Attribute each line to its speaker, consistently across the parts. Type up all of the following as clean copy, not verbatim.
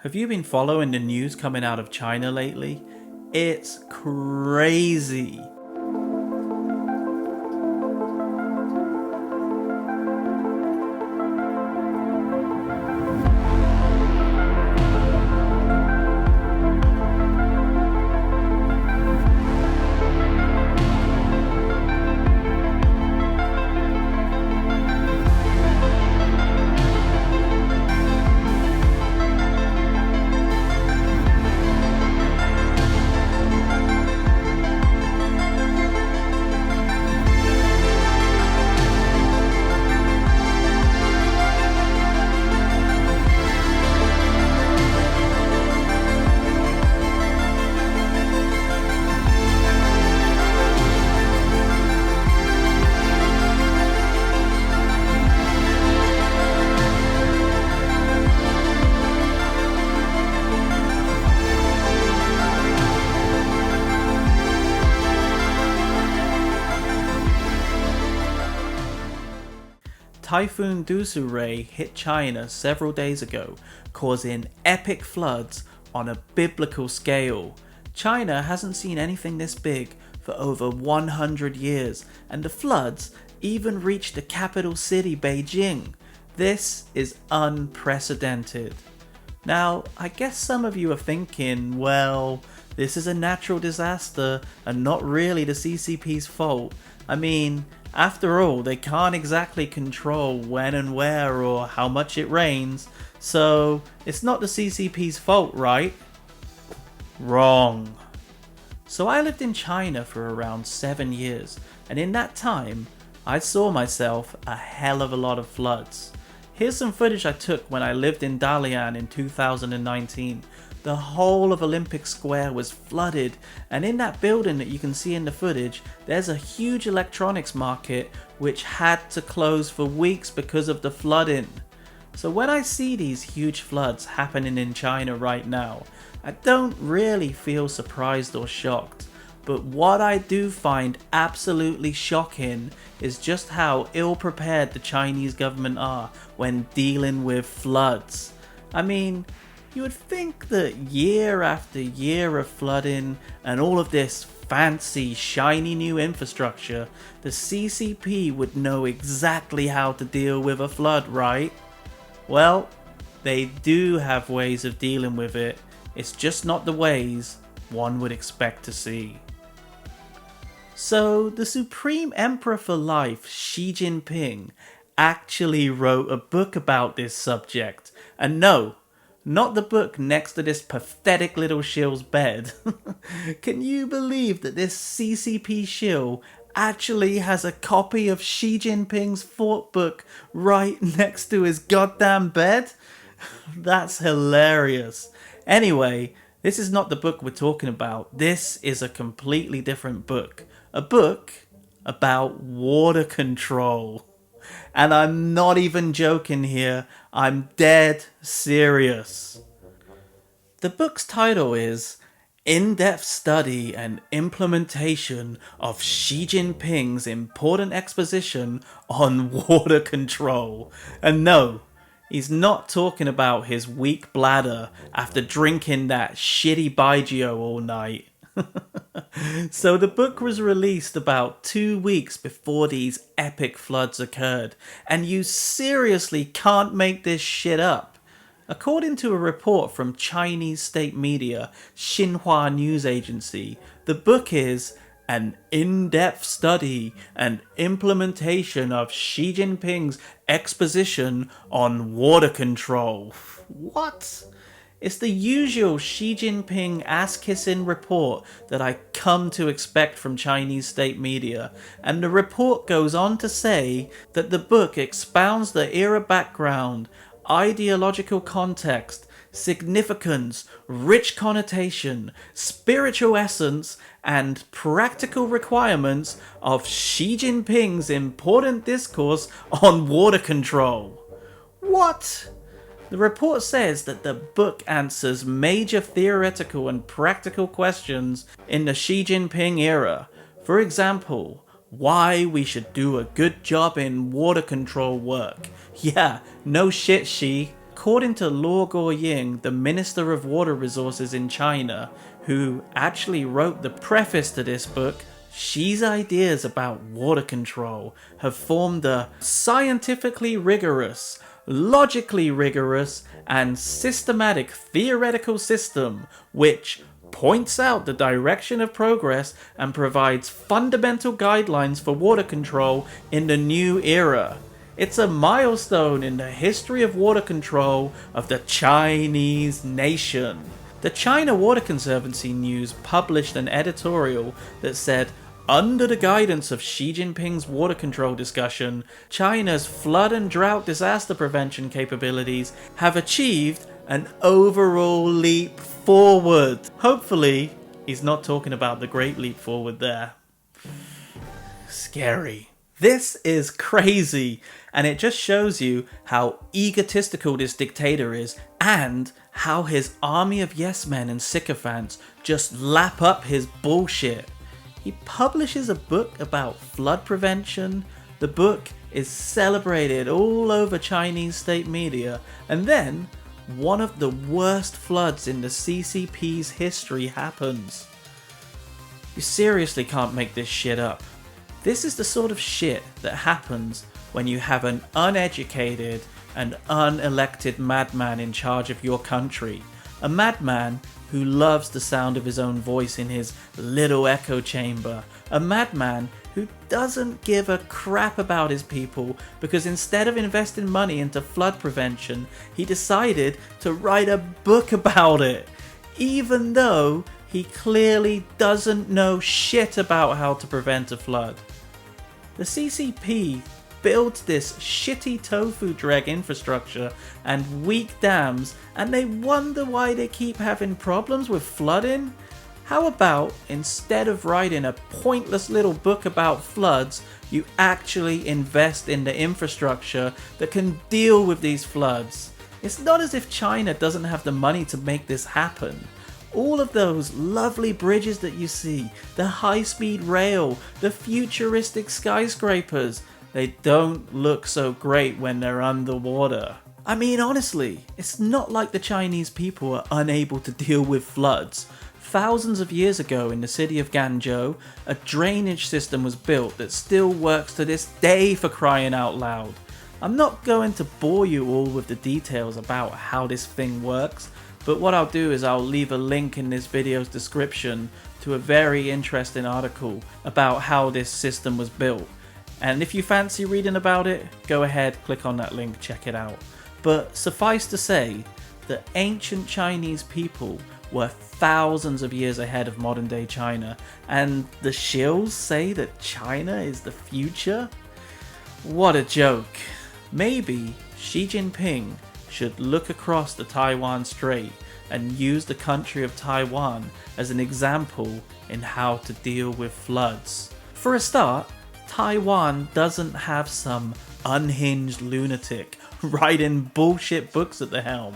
Speaker 1: Have you been following the news coming out of China lately? It's crazy. Typhoon Dusure hit China several days ago, causing epic floods on a biblical scale. China hasn't seen anything this big for over 100 years, and the floods even reached the capital city, Beijing. This is unprecedented. Now, I guess some of you are thinking, well, this is a natural disaster and not really the CCP's fault. I mean, after all, they can't exactly control when and where or how much it rains, so it's not the CCP's fault, right? Wrong. So I lived in China for around 7 years, and in that time, I saw myself a hell of a lot of floods. Here's some footage I took when I lived in Dalian in 2019. The whole of Olympic Square was flooded, and in that building that you can see in the footage, there's a huge electronics market which had to close for weeks because of the flooding. So when I see these huge floods happening in China right now, I don't really feel surprised or shocked. But what I do find absolutely shocking is just how ill-prepared the Chinese government are when dealing with floods. I mean, you would think that year after year of flooding and all of this fancy, shiny new infrastructure, the CCP would know exactly how to deal with a flood, right? Well, they do have ways of dealing with it. It's just not the ways one would expect to see. So, the Supreme Emperor for Life, Xi Jinping, actually wrote a book about this subject. And no, not the book next to this pathetic little shill's bed. Can you believe that this CCP shill actually has a copy of Xi Jinping's thought book right next to his goddamn bed? That's hilarious. Anyway, this is not the book we're talking about. This is a completely different book. A book about water control. And I'm not even joking here, I'm dead serious. The book's title is In-Depth Study and Implementation of Xi Jinping's Important Exposition on Water Control. And no, he's not talking about his weak bladder after drinking that shitty Baijiu all night. So the book was released about 2 weeks before these epic floods occurred, and you seriously can't make this shit up. According to a report from Chinese state media, Xinhua News Agency, the book is an in-depth study and implementation of Xi Jinping's exposition on water control. What? It's the usual Xi Jinping ass-kissing report that I come to expect from Chinese state media, and the report goes on to say that the book expounds the era background, ideological context, significance, rich connotation, spiritual essence, and practical requirements of Xi Jinping's important discourse on water control. What? The report says that the book answers major theoretical and practical questions in the Xi Jinping era. For example, why we should do a good job in water control work. Yeah, no shit, Xi. according to Luo Guoying, the Minister of Water Resources in China, who actually wrote the preface to this book, Xi's ideas about water control have formed a scientifically rigorous, logically rigorous, and systematic theoretical system which points out the direction of progress and provides fundamental guidelines for water control in the new era. It's a milestone in the history of water control of the Chinese nation. The China Water Conservancy News published an editorial that said, under the guidance of Xi Jinping's water control discussion, China's flood and drought disaster prevention capabilities have achieved an overall leap forward. Hopefully, he's not talking about the Great Leap Forward there. Scary. This is crazy, and it just shows you how egotistical this dictator is and how his army of yes men and sycophants just lap up his bullshit. He publishes a book about flood prevention. The book is celebrated all over Chinese state media, and then one of the worst floods in the CCP's history happens. You seriously can't make this shit up. This is the sort of shit that happens when you have an uneducated and unelected madman in charge of your country. A madman who loves the sound of his own voice in his little echo chamber. A madman who doesn't give a crap about his people because instead of investing money into flood prevention, he decided to write a book about it, even though he clearly doesn't know shit about how to prevent a flood. The CCP builds this shitty tofu dreg infrastructure and weak dams, and they wonder why they keep having problems with flooding? How about, instead of writing a pointless little book about floods, you actually invest in the infrastructure that can deal with these floods? It's not as if China doesn't have the money to make this happen. All of those lovely bridges that you see, the high-speed rail, the futuristic skyscrapers, they don't look so great when they're underwater. I mean, honestly, it's not like the Chinese people are unable to deal with floods. Thousands of years ago in the city of Guangzhou, a drainage system was built that still works to this day, for crying out loud. I'm not going to bore you all with the details about how this thing works, but what I'll do is I'll leave a link in this video's description to a very interesting article about how this system was built. And if you fancy reading about it, go ahead, click on that link, check it out. But suffice to say, the ancient Chinese people were thousands of years ahead of modern day China, and the shills say that China is the future? What a joke. Maybe Xi Jinping should look across the Taiwan Strait and use the country of Taiwan as an example in how to deal with floods. For a start, Taiwan doesn't have some unhinged lunatic writing bullshit books at the helm,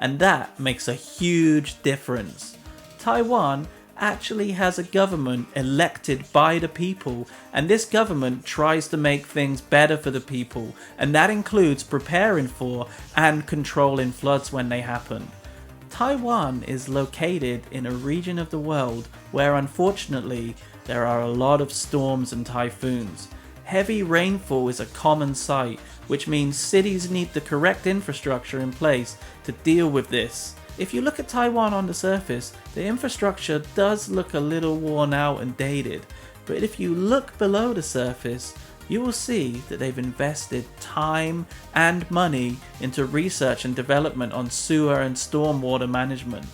Speaker 1: and that makes a huge difference. Taiwan actually has a government elected by the people, and this government tries to make things better for the people, and that includes preparing for and controlling floods when they happen. Taiwan is located in a region of the world where unfortunately there are a lot of storms and typhoons. Heavy rainfall is a common sight, which means cities need the correct infrastructure in place to deal with this. If you look at Taiwan on the surface, the infrastructure does look a little worn out and dated, but if you look below the surface, you will see that they've invested time and money into research and development on sewer and stormwater management.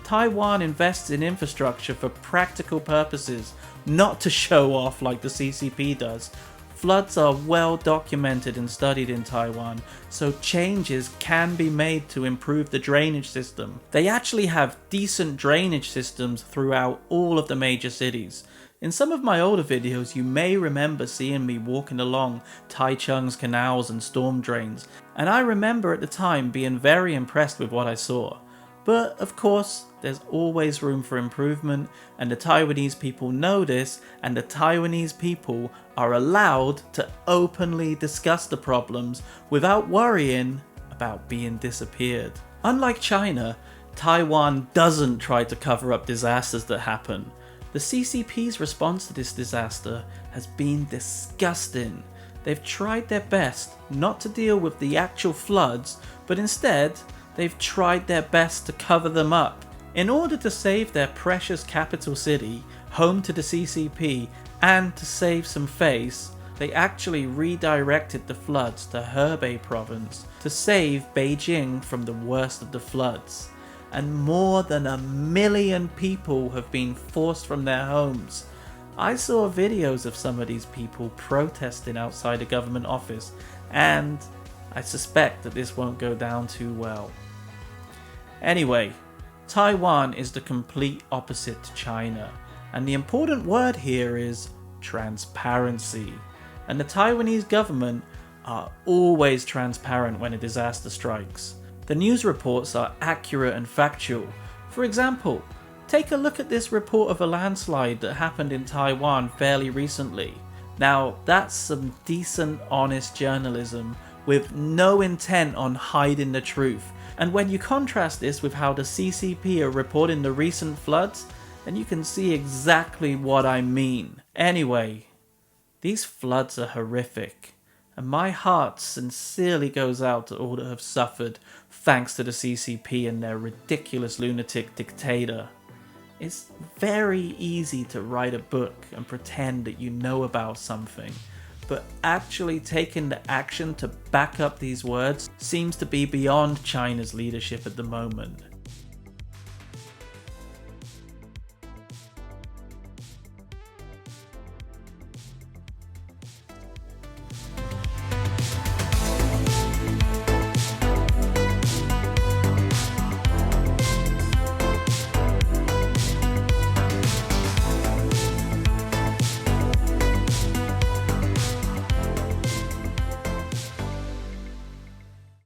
Speaker 1: Taiwan invests in infrastructure for practical purposes, not to show off like the CCP does. Floods are well documented and studied in Taiwan, so changes can be made to improve the drainage system. They actually have decent drainage systems throughout all of the major cities. In some of my older videos, you may remember seeing me walking along Taichung's canals and storm drains, and I remember at the time being very impressed with what I saw. But of course, there's always room for improvement, and the Taiwanese people know this, and the Taiwanese people are allowed to openly discuss the problems without worrying about being disappeared. Unlike China, Taiwan doesn't try to cover up disasters that happen. The CCP's response to this disaster has been disgusting. They've tried their best not to deal with the actual floods, but instead, they've tried their best to cover them up. In order to save their precious capital city, home to the CCP, and to save some face, they actually redirected the floods to Hebei province to save Beijing from the worst of the floods. And more than 1 million people have been forced from their homes. I saw videos of some of these people protesting outside a government office, and I suspect that this won't go down too well. Anyway, Taiwan is the complete opposite to China, and the important word here is transparency. And the Taiwanese government are always transparent when a disaster strikes. The news reports are accurate and factual. For example, take a look at this report of a landslide that happened in Taiwan fairly recently. Now, that's some decent, honest journalism with no intent on hiding the truth. And when you contrast this with how the CCP are reporting the recent floods, then you can see exactly what I mean. Anyway, these floods are horrific, and my heart sincerely goes out to all that have suffered thanks to the CCP and their ridiculous lunatic dictator. It's very easy to write a book and pretend that you know about something, but actually taking the action to back up these words seems to be beyond China's leadership at the moment.